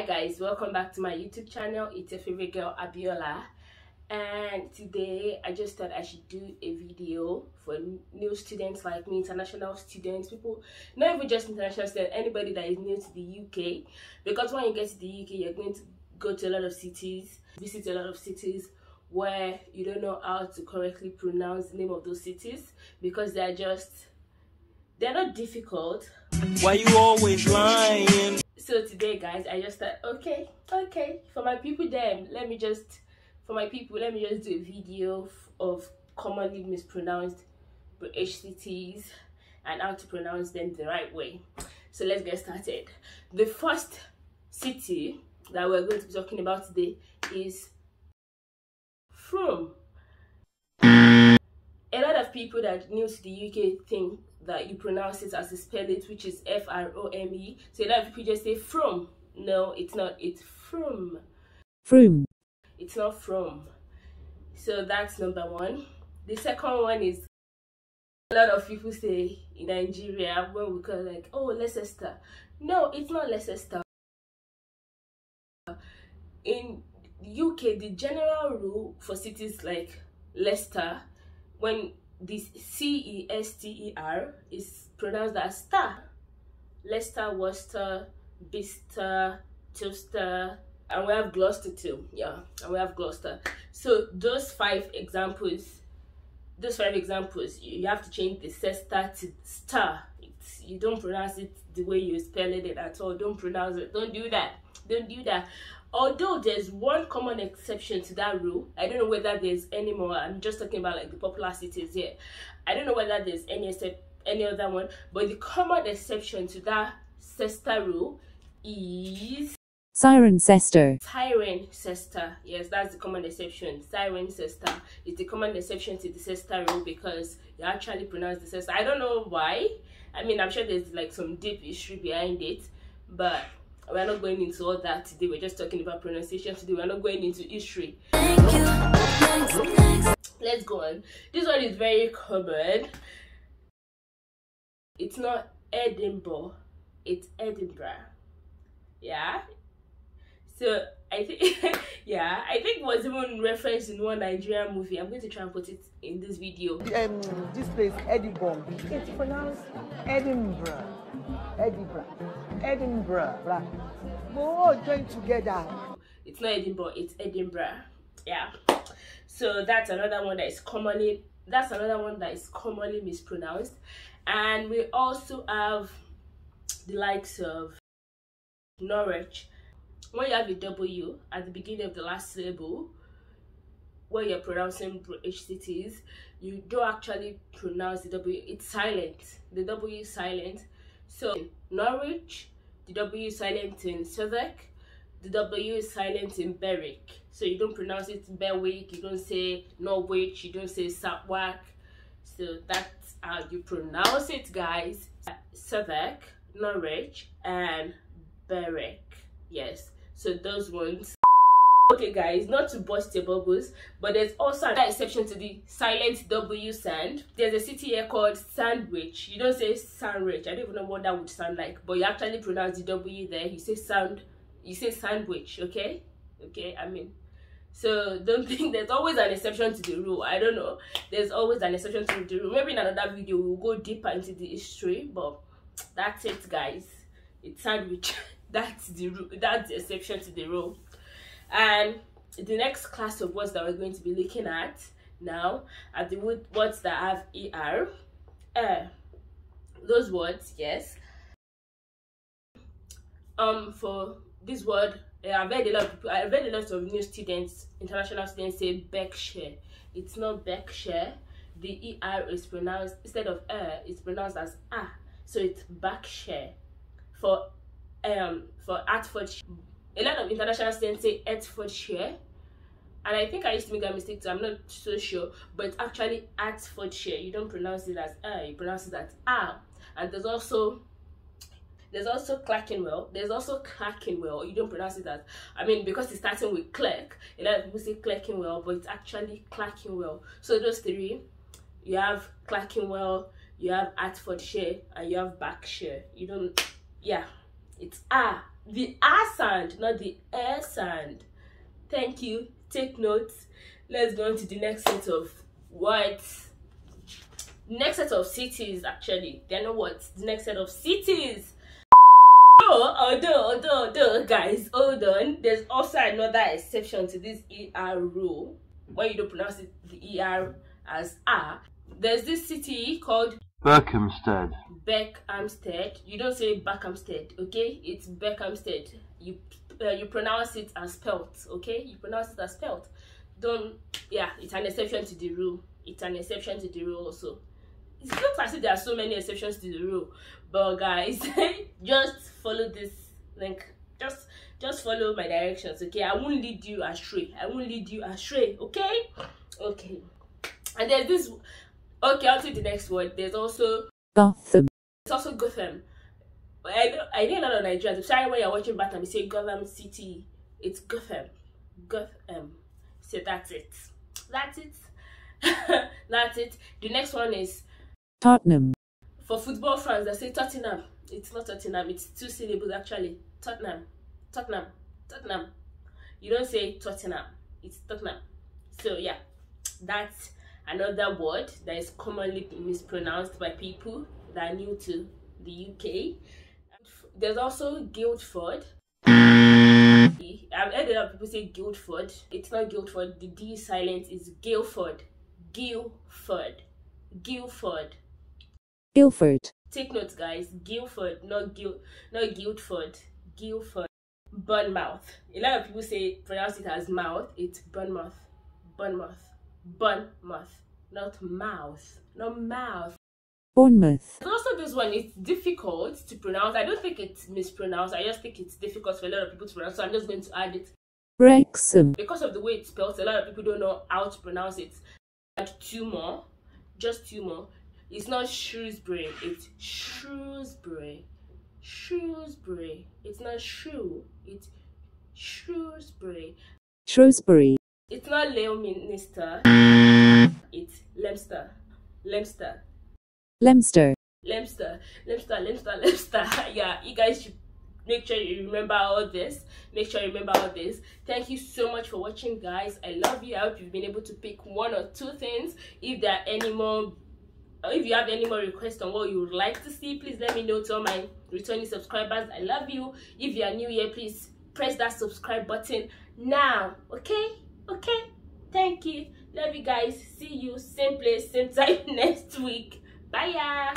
guys, welcome back to my YouTube channel. It's your favorite girl Abiola, and today I just thought I should do a video for new students like me, international students, people, not even just international students, anybody that is new to the UK. Because when you get to the UK, you're going to go to a lot of cities, visit a lot of cities where you don't know how to correctly pronounce the name of those cities because they're not difficult. Why you always lying? So today, guys, I just thought, okay, for my people there, let me just do a video of commonly mispronounced British cities and how to pronounce them the right way. So let's get started. The first city that we're going to be talking about today is Frome. A lot of people that are new to the UK think that you pronounce it as you spell it, which is F-R-O-M-E. So a lot of people just say Frome. No, it's not. It's Frome. Frome. It's not Frome. So that's number one. The second one is a lot of people say in Nigeria when we call like, oh, Leicester. No, it's not Leicester. In UK, the general rule for cities like Leicester, when this C-E-S-T-E-R is pronounced as star. Leicester, Worcester, Bicester, Chester, and we have Gloucester too. Yeah, and we have Gloucester. So those five examples, you have to change the cester to star. You don't pronounce it the way you spell it at all. Don't pronounce it. Don't do that. Don't do that. Although there's one common exception to that rule, I don't know whether there's any more. I'm just talking about like the popular cities here. I don't know whether there's any other one, but the common exception to that cester rule is Cirencester. Cirencester. Yes, that's the common exception. Cirencester is the common exception to the cester rule because you actually pronounce the cester. I don't know why. I mean, I'm sure there's like some deep history behind it, but we're not going into all that today. We're just talking about pronunciation today. We're not going into history. Let's go on. This one is very common. It's not Edinburgh, it's Edinburgh. Yeah. So I think I think it was even referenced in one Nigerian movie. I'm going to try and put it in this video. This place, Edinburgh. It's pronounced Edinburgh. Edinburgh. We're all joined together. It's not Edinburgh, it's Edinburgh. Yeah. So that's another one that is commonly mispronounced. And we also have the likes of Norwich. When you have a W at the beginning of the last syllable, when you're pronouncing British cities, you don't actually pronounce the W. It's silent. The W is silent. So Norwich, the W is silent in Southwark, the W is silent in Berwick. So you don't pronounce it Berwick, you don't say Norwich, you don't say Southwark. So that's how you pronounce it, guys. Southwark, Norwich, and Berwick. Yes, so those ones. Okay guys, not to burst your bubbles, but there's also another exception to the silent W sound. There's a city here called Sandwich. You don't say Sandwich. I don't even know what that would sound like, but you actually pronounce the W there. You say Sandwich, okay? Okay, I mean, so don't think there's always an exception to the rule. I don't know. There's always an exception to the rule. Maybe in another video we'll go deeper into the history, but that's it, guys. It's Sandwich. That's the rule. That's the exception to the rule. And the next class of words that we're going to be looking at now are the words that have ER. Those words, yes. For this word, I've heard a lot of new students, international students say Berkshire. It's not Berkshire. The ER is pronounced, instead of it's pronounced as A. So it's Berkshire. For Hertfordshire. A lot of international students say Hertfordshire, and I think I used to make that mistake too. I'm not so sure, but it's actually Hertfordshire. You don't pronounce it as you pronounce it as A. And there's also Clerkenwell. There's also Clerkenwell. You don't pronounce it as, I mean, because it's starting with Clerk. A lot of people say Clerkenwell, but it's actually Clerkenwell. So those three, you have Clerkenwell, you have Hertfordshire, and you have Berkshire. You don't, yeah. It's ah. The ah sound, not the air sound. Thank you. Take notes. Let's go on to the next set of words. Next set of cities, actually. They're not words. The next set of cities. Although, guys, hold on. There's also another exception to this ER rule. When you don't pronounce it, the ER as ah. There's this city called Berkhamsted. Berkhamsted. You don't say Berkhamsted, okay? It's Berkhamsted. You pronounce it as spelt, okay? You pronounce it as spelt. Don't, yeah, it's an exception to the rule. It's an exception to the rule also. It's not as if there are so many exceptions to the rule, but guys, just follow this link. Just follow my directions, okay? I won't lead you astray. I won't lead you astray, okay? Okay. And there's this. Okay, on to the next word. There's also Gotham. It's also Gotham. I know a lot of Nigerians. Sorry, when you're watching Gotham, you say Gotham City. It's Gotham. Gotham. So that's it. That's it. That's it. The next one is Tottenham. for football fans. They say Tottenham. It's not Tottenham. It's 2 syllables actually. Tottenham. Tottenham. Tottenham. You don't say Tottenham. It's Tottenham. So yeah, that's another word that is commonly mispronounced by people that are new to the UK. There's also Guildford. I've heard a lot of people say Guildford. It's not Guildford. The D is silent. It's Guildford. Guildford. Guildford. Guildford. Take notes, guys. Guildford, not Guildford. Guildford. Bournemouth. A lot of people say pronounce it as mouth. It's Bournemouth. Bournemouth. Bournemouth. Not mouth. Not mouth. Bournemouth. And also this one, it's difficult to pronounce. I don't think it's mispronounced. I just think it's difficult for a lot of people to pronounce. So I'm just going to add it. Wrexham. Because of the way it's spelled, a lot of people don't know how to pronounce it. Add 2 more. Just 2 more. It's not Shrewsbury. It's Shrewsbury. Shrewsbury. It's not Shrew. It's Shrewsbury. Shrewsbury. It's not Leominster. It's Leicester. Leicester. Leicester. Leicester. Leicester. Leicester. Leicester. Yeah, you guys should make sure you remember all this. Make sure you remember all this. Thank you so much for watching, guys. I love you. I hope you've been able to pick 1 or 2 things. If there are any more, if you have any more requests on what you would like to see, please let me know. To all my returning subscribers, I love you. If you are new here, please press that subscribe button now. Okay? Okay? Thank you. Love you guys. See you same place, same time next week. Bye.